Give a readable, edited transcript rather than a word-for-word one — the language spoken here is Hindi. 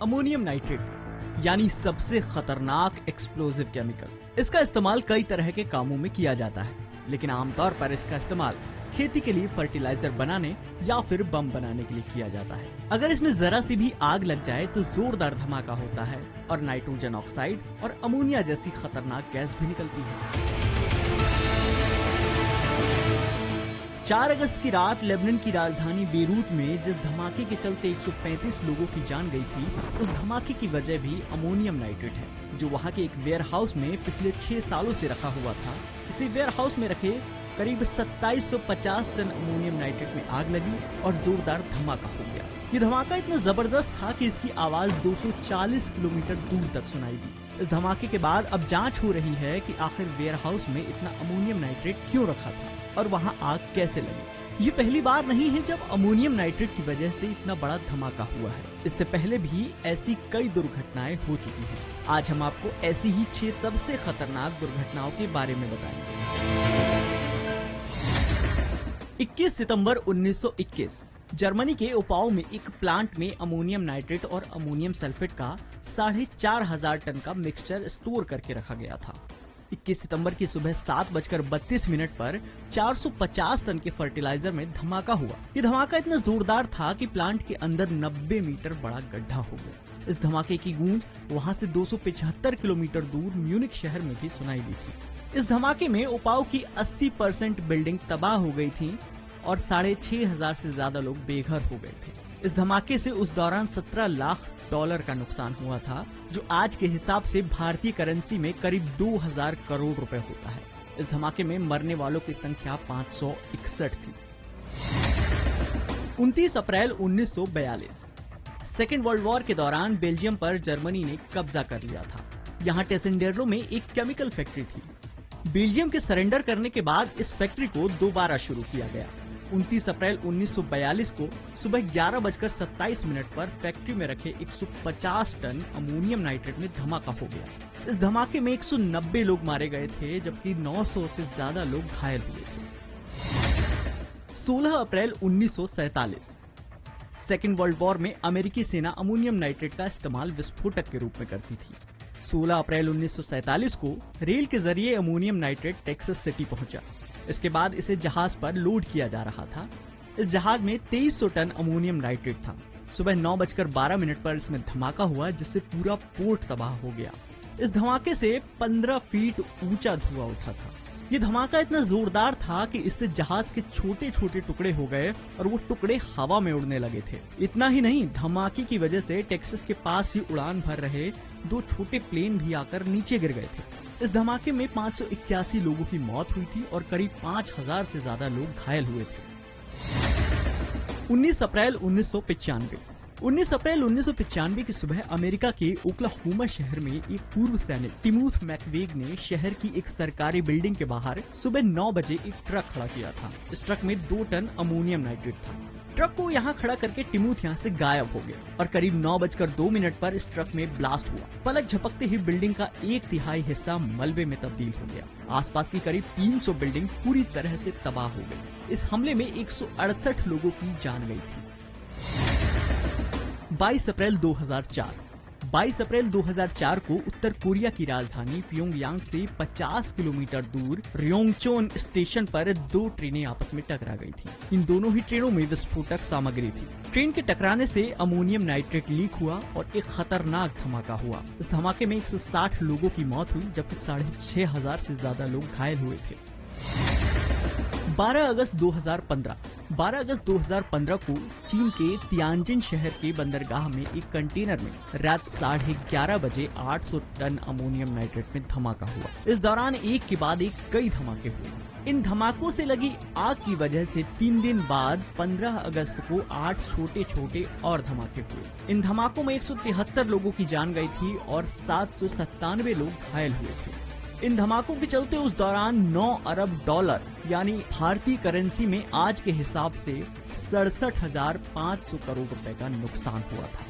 अमोनियम नाइट्रेट यानी सबसे खतरनाक एक्सप्लोजिव केमिकल। इसका इस्तेमाल कई तरह के कामों में किया जाता है, लेकिन आमतौर पर इसका इस्तेमाल खेती के लिए फर्टिलाइजर बनाने या फिर बम बनाने के लिए किया जाता है। अगर इसमें जरा सी भी आग लग जाए तो जोरदार धमाका होता है और नाइट्रोजन ऑक्साइड और अमोनिया जैसी खतरनाक गैस भी निकलती है। 4 अगस्त की रात लेबनान की राजधानी बेरूत में जिस धमाके के चलते 135 लोगों की जान गई थी, उस धमाके की वजह भी अमोनियम नाइट्रेट है, जो वहां के एक वेयर हाउस में पिछले 6 सालों से रखा हुआ था। इसी वेयर हाउस में रखे करीब 2750 टन अमोनियम नाइट्रेट में आग लगी और जोरदार धमाका हो गया। ये धमाका इतना जबरदस्त था कि इसकी आवाज 240 किलोमीटर दूर तक सुनाई दी। इस धमाके के बाद अब जांच हो रही है कि आखिर वेयर हाउस में इतना अमोनियम नाइट्रेट क्यों रखा था और वहां आग कैसे लगी। ये पहली बार नहीं है जब अमोनियम नाइट्रेट की वजह से इतना बड़ा धमाका हुआ है। इससे पहले भी ऐसी कई दुर्घटनाएं हो चुकी हैं। आज हम आपको ऐसी ही 6 सबसे खतरनाक दुर्घटनाओं के बारे में बताएंगे। 21 सितंबर 1921 जर्मनी के उपाउ में एक प्लांट में अमोनियम नाइट्रेट और अमोनियम सल्फेट का 4500 टन का मिक्सचर स्टोर करके रखा गया था। 21 सितंबर की सुबह 7:32 पर 450 टन के फर्टिलाइजर में धमाका हुआ। ये धमाका इतना जोरदार था कि प्लांट के अंदर 90 मीटर बड़ा गड्ढा हो गया। इस धमाके की गूंज वहां से 275 किलोमीटर दूर म्यूनिख शहर में भी सुनाई दी थी। इस धमाके में उपाउ की 80% बिल्डिंग तबाह हो गई थी और 6500 से ज्यादा लोग बेघर हो गए थे। इस धमाके से उस दौरान $17 लाख का नुकसान हुआ था, जो आज के हिसाब से भारतीय करेंसी में करीब 2000 करोड़ रुपए होता है। इस धमाके में मरने वालों की संख्या 561 थी। 29 अप्रैल 1942 सेकेंड वर्ल्ड वॉर के दौरान बेल्जियम पर जर्मनी ने कब्जा कर लिया था। यहाँ टेसेंडेर्लो में एक केमिकल फैक्ट्री थी। बेल्जियम के सरेंडर करने के बाद इस फैक्ट्री को दोबारा शुरू किया गया। 29 अप्रैल 1942 को सुबह 11:27 पर फैक्ट्री में रखे 150 टन अमोनियम नाइट्रेट में धमाका हो गया। इस धमाके में 190 लोग मारे गए थे, जबकि 900 से ज्यादा लोग घायल हुए थे। 16 अप्रैल 1947 सेकेंड वर्ल्ड वॉर में अमेरिकी सेना अमोनियम नाइट्रेट का इस्तेमाल विस्फोटक के रूप में करती थी। 16 अप्रैल 1947 को रेल के जरिए अमोनियम नाइट्रेट टेक्सास सिटी पहुंचा। इसके बाद इसे जहाज पर लोड किया जा रहा था। इस जहाज में 2300 टन अमोनियम नाइट्रेट था। सुबह 9:12 पर इसमें धमाका हुआ, जिससे पूरा पोर्ट तबाह हो गया। इस धमाके से 15 फीट ऊंचा धुआं उठा था। ये धमाका इतना जोरदार था कि इससे जहाज के छोटे छोटे टुकड़े हो गए और वो टुकड़े हवा में उड़ने लगे थे। इतना ही नहीं, धमाके की वजह से टेक्सास के पास ही उड़ान भर रहे 2 छोटे प्लेन भी आकर नीचे गिर गए थे। इस धमाके में 581 लोगों की मौत हुई थी और करीब 5000 से ज्यादा लोग घायल हुए थे। 19 अप्रैल 1995 की सुबह अमेरिका के ओक्लाहोमा शहर में एक पूर्व सैनिक टिमोथी मैकवेग ने शहर की एक सरकारी बिल्डिंग के बाहर सुबह 9 बजे एक ट्रक खड़ा किया था। इस ट्रक में 2 टन अमोनियम नाइट्रेट था। ट्रक को यहाँ खड़ा करके टिमोथी यहाँ से गायब हो गया और करीब 9:02 पर इस ट्रक में ब्लास्ट हुआ। पलक झपकते ही बिल्डिंग का 1/3 हिस्सा मलबे में तब्दील हो गया। आसपास की करीब 300 बिल्डिंग पूरी तरह से तबाह हो गई। इस हमले में 168 लोगों की जान गई थी। 22 अप्रैल 2004 को उत्तर कोरिया की राजधानी प्योंगयांग से 50 किलोमीटर दूर रियोंगचोन स्टेशन पर 2 ट्रेनें आपस में टकरा गई थी। इन दोनों ही ट्रेनों में विस्फोटक सामग्री थी। ट्रेन के टकराने से अमोनियम नाइट्रेट लीक हुआ और एक खतरनाक धमाका हुआ। इस धमाके में 160 लोगों की मौत हुई, जबकि 6500 से ज्यादा लोग घायल हुए थे। 12 अगस्त 2015 को चीन के तियानजिन शहर के बंदरगाह में एक कंटेनर में रात 11:30 बजे 800 टन अमोनियम नाइट्रेट में धमाका हुआ। इस दौरान एक के बाद एक कई धमाके हुए। इन धमाकों से लगी आग की वजह से 3 दिन बाद 15 अगस्त को 8 छोटे छोटे और धमाके हुए। इन धमाकों में 173 लोगों की जान गई थी और 797 लोग घायल हुए थे। इन धमाकों के चलते उस दौरान $9 अरब यानी भारतीय करेंसी में आज के हिसाब से 67,500 करोड़ रुपए का नुकसान हुआ था।